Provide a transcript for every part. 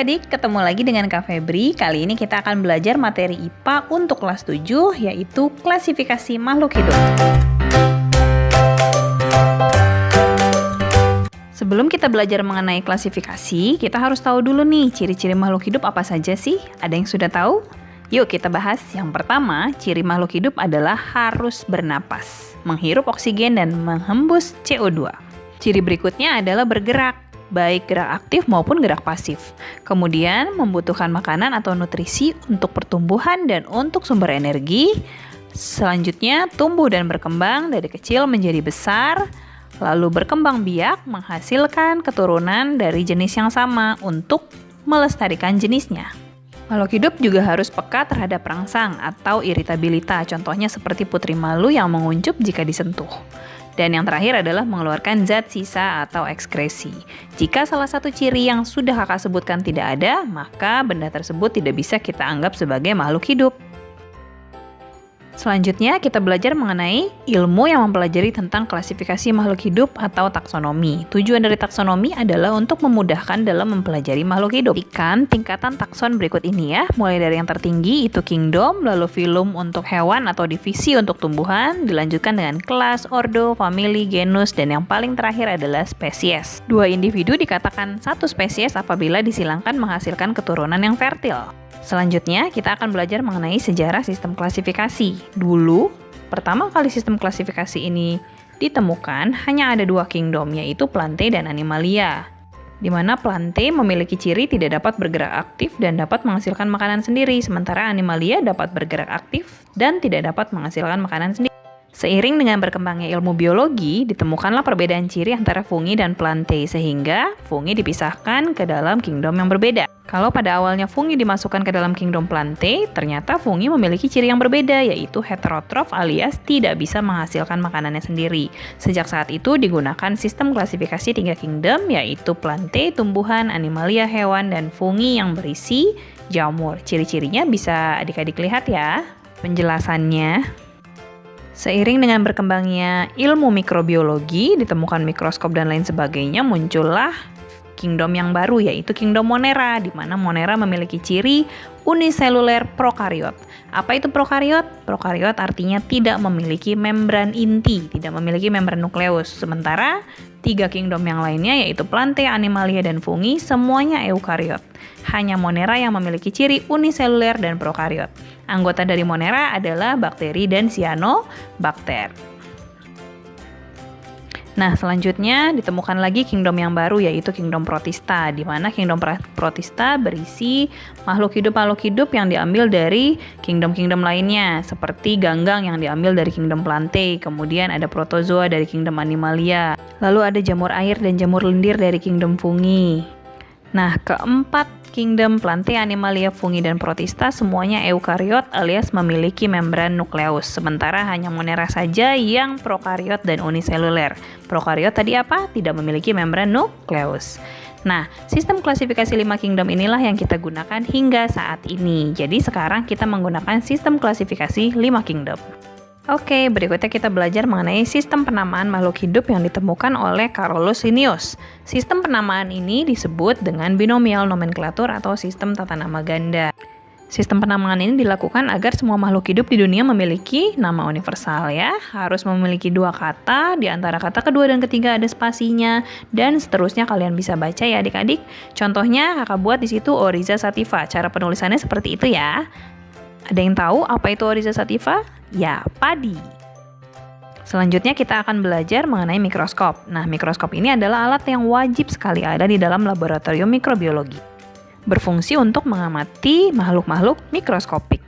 adik-adik, ketemu lagi dengan Kak Febri. Kali ini kita akan belajar materi IPA untuk kelas 7, yaitu klasifikasi makhluk hidup. Sebelum kita belajar mengenai klasifikasi, kita harus tahu dulu nih, ciri-ciri makhluk hidup apa saja sih? Ada yang sudah tahu? Yuk kita bahas. Yang pertama, ciri makhluk hidup adalah harus bernapas, menghirup oksigen dan menghembus CO2. Ciri berikutnya adalah bergerak, baik gerak aktif maupun gerak pasif. Kemudian membutuhkan makanan atau nutrisi untuk pertumbuhan dan untuk sumber energi. Selanjutnya tumbuh dan berkembang dari kecil menjadi besar, lalu berkembang biak menghasilkan keturunan dari jenis yang sama untuk melestarikan jenisnya. Makhluk hidup juga harus peka terhadap rangsang atau iritabilitas, contohnya seperti putri malu yang menguncup jika disentuh. Dan yang terakhir adalah mengeluarkan zat sisa atau ekskresi. Jika salah satu ciri yang sudah kakak sebutkan tidak ada, maka benda tersebut tidak bisa kita anggap sebagai makhluk hidup. Selanjutnya kita belajar mengenai ilmu yang mempelajari tentang klasifikasi makhluk hidup atau taksonomi. Tujuan dari taksonomi adalah untuk memudahkan dalam mempelajari makhluk hidup. Ikan tingkatan takson berikut ini ya, mulai dari yang tertinggi itu kingdom, lalu phylum untuk hewan atau divisi untuk tumbuhan, dilanjutkan dengan kelas, ordo, famili, genus, dan yang paling terakhir adalah spesies. Dua individu dikatakan satu spesies apabila disilangkan menghasilkan keturunan yang fertil. Selanjutnya, kita akan belajar mengenai sejarah sistem klasifikasi. Dulu, pertama kali sistem klasifikasi ini ditemukan, hanya ada dua kingdom, yaitu Plantae dan Animalia. Di mana Plantae memiliki ciri tidak dapat bergerak aktif dan dapat menghasilkan makanan sendiri, sementara Animalia dapat bergerak aktif dan tidak dapat menghasilkan makanan sendiri. Seiring dengan berkembangnya ilmu biologi, ditemukanlah perbedaan ciri antara fungi dan Plantae, sehingga fungi dipisahkan ke dalam kingdom yang berbeda. Kalau pada awalnya fungi dimasukkan ke dalam kingdom Plantae, ternyata fungi memiliki ciri yang berbeda, yaitu heterotrof alias tidak bisa menghasilkan makanannya sendiri. Sejak saat itu digunakan sistem klasifikasi 3 kingdom, yaitu Plantae, tumbuhan, Animalia, hewan, dan fungi yang berisi jamur. Ciri-cirinya bisa adik-adik lihat ya penjelasannya. Seiring dengan berkembangnya ilmu mikrobiologi, ditemukan mikroskop dan lain sebagainya, muncullah kingdom yang baru, yaitu kingdom Monera, di mana Monera memiliki ciri uniseluler prokariot. Apa itu prokariot? Prokariot artinya tidak memiliki membran inti, tidak memiliki membran nukleus. Sementara 3 kingdom yang lainnya, yaitu Plantae, Animalia, dan fungi, semuanya eukariot. Hanya Monera yang memiliki ciri uniseluler dan prokariot. Anggota dari Monera adalah bakteri dan cyanobakter. Nah, selanjutnya ditemukan lagi kingdom yang baru, yaitu kingdom Protista, di mana kingdom Protista berisi makhluk hidup yang diambil dari kingdom-kingdom lainnya, seperti ganggang yang diambil dari kingdom Plantae, kemudian ada protozoa dari kingdom Animalia, lalu ada jamur air dan jamur lendir dari kingdom fungi. Nah, keempat kingdom Plantae, Animalia, fungi, dan Protista semuanya eukariot alias memiliki membran nukleus. Sementara hanya Monera saja yang prokariot dan uniseluler. Prokariot tadi apa? Tidak memiliki membran nukleus. Nah, sistem klasifikasi 5 kingdom inilah yang kita gunakan hingga saat ini. Jadi sekarang kita menggunakan sistem klasifikasi 5 kingdom. Oke, berikutnya kita belajar mengenai sistem penamaan makhluk hidup yang ditemukan oleh Carolus Linnaeus. Sistem penamaan ini disebut dengan binomial nomenklatur atau sistem tata nama ganda. Sistem penamaan ini dilakukan agar semua makhluk hidup di dunia memiliki nama universal ya. Harus memiliki 2 kata, di antara kata kedua dan ketiga ada spasinya, dan seterusnya kalian bisa baca ya adik-adik. Contohnya kakak buat di situ Oryza sativa. Cara penulisannya seperti itu ya. Ada yang tahu apa itu Oryza sativa? Ya, padi. Selanjutnya kita akan belajar mengenai mikroskop. Nah, mikroskop ini adalah alat yang wajib sekali ada di dalam laboratorium mikrobiologi. Berfungsi untuk mengamati makhluk-makhluk mikroskopik.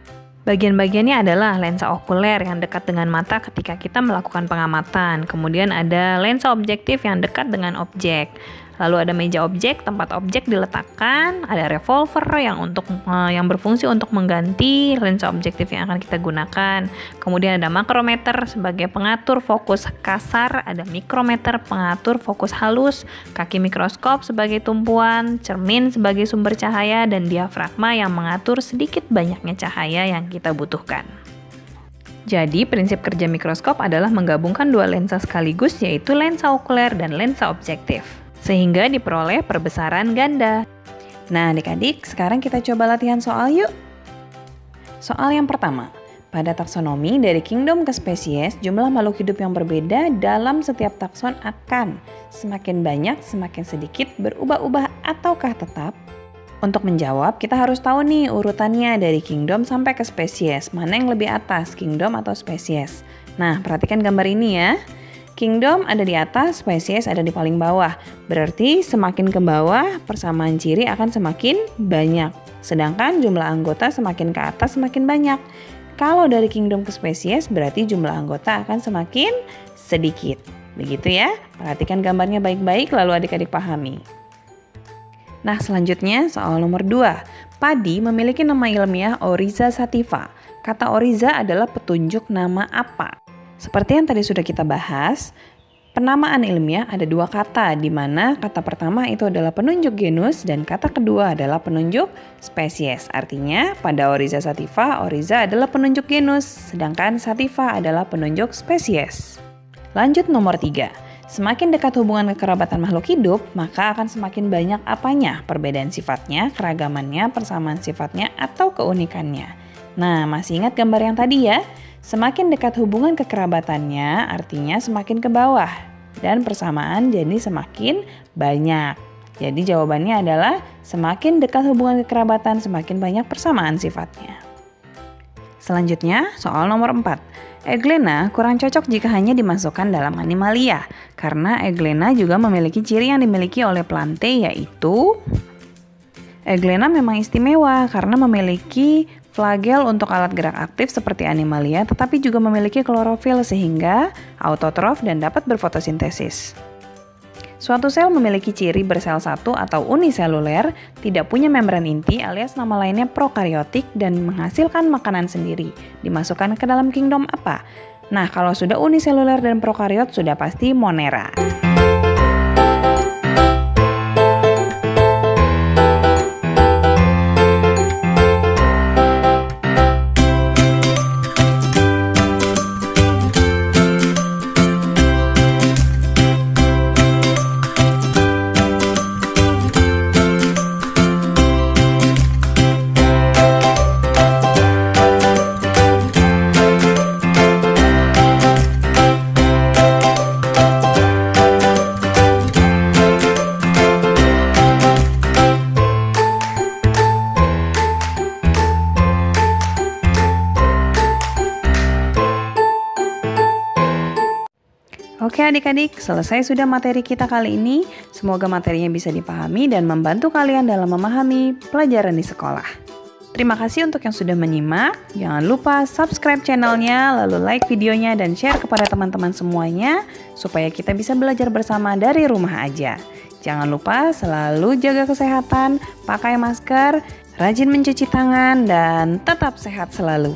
Bagian-bagiannya adalah lensa okuler yang dekat dengan mata ketika kita melakukan pengamatan. Kemudian ada lensa objektif yang dekat dengan objek. Lalu ada meja objek, tempat objek diletakkan, ada revolver yang berfungsi untuk mengganti lensa objektif yang akan kita gunakan. Kemudian ada makrometer sebagai pengatur fokus kasar, ada mikrometer pengatur fokus halus, kaki mikroskop sebagai tumpuan, cermin sebagai sumber cahaya, dan diafragma yang mengatur sedikit banyaknya cahaya yang kita butuhkan. Jadi, prinsip kerja mikroskop adalah menggabungkan 2 lensa sekaligus, yaitu lensa okuler dan lensa objektif, sehingga diperoleh perbesaran ganda. Nah adik-adik, sekarang kita coba latihan soal yuk. Soal yang pertama, pada taksonomi dari kingdom ke spesies, jumlah makhluk hidup yang berbeda dalam setiap takson akan semakin banyak, semakin sedikit, berubah-ubah, ataukah tetap? Untuk menjawab, kita harus tahu nih urutannya dari kingdom sampai ke spesies. Mana yang lebih atas, kingdom atau spesies? Nah, perhatikan gambar ini ya. Kingdom ada di atas, spesies ada di paling bawah. Berarti semakin ke bawah, persamaan ciri akan semakin banyak. Sedangkan jumlah anggota semakin ke atas semakin banyak. Kalau dari kingdom ke spesies, berarti jumlah anggota akan semakin sedikit. Begitu ya, perhatikan gambarnya baik-baik lalu adik-adik pahami. Nah selanjutnya soal nomor 2. Padi memiliki nama ilmiah Oryza sativa. Kata Oryza adalah petunjuk nama apa? Seperti yang tadi sudah kita bahas, penamaan ilmiah ada 2 kata, di mana kata pertama itu adalah penunjuk genus dan kata kedua adalah penunjuk spesies. Artinya pada Oryza sativa, Oryza adalah penunjuk genus, sedangkan sativa adalah penunjuk spesies. Lanjut nomor 3. Semakin dekat hubungan kekerabatan makhluk hidup, maka akan semakin banyak apanya? Perbedaan sifatnya, keragamannya, persamaan sifatnya, atau keunikannya. Nah, masih ingat gambar yang tadi ya? Semakin dekat hubungan kekerabatannya artinya semakin ke bawah dan persamaan jadi semakin banyak. Jadi jawabannya adalah semakin dekat hubungan kekerabatan semakin banyak persamaan sifatnya. Selanjutnya soal nomor 4. Euglena kurang cocok jika hanya dimasukkan dalam animalia karena Euglena juga memiliki ciri yang dimiliki oleh Plantae yaitu Euglena memang istimewa karena memiliki flagel untuk alat gerak aktif seperti animalia, tetapi juga memiliki klorofil sehingga autotrof dan dapat berfotosintesis. Suatu sel memiliki ciri bersel satu atau uniseluler, tidak punya membran inti alias nama lainnya prokariotik dan menghasilkan makanan sendiri. Dimasukkan ke dalam kingdom apa? Nah, kalau sudah uniseluler dan prokariot sudah pasti Monera. Oke adik-adik, selesai sudah materi kita kali ini. Semoga materinya bisa dipahami dan membantu kalian dalam memahami pelajaran di sekolah. Terima kasih untuk yang sudah menyimak. Jangan lupa subscribe channelnya, lalu like videonya dan share kepada teman-teman semuanya supaya kita bisa belajar bersama dari rumah aja. Jangan lupa selalu jaga kesehatan, pakai masker, rajin mencuci tangan, dan tetap sehat selalu.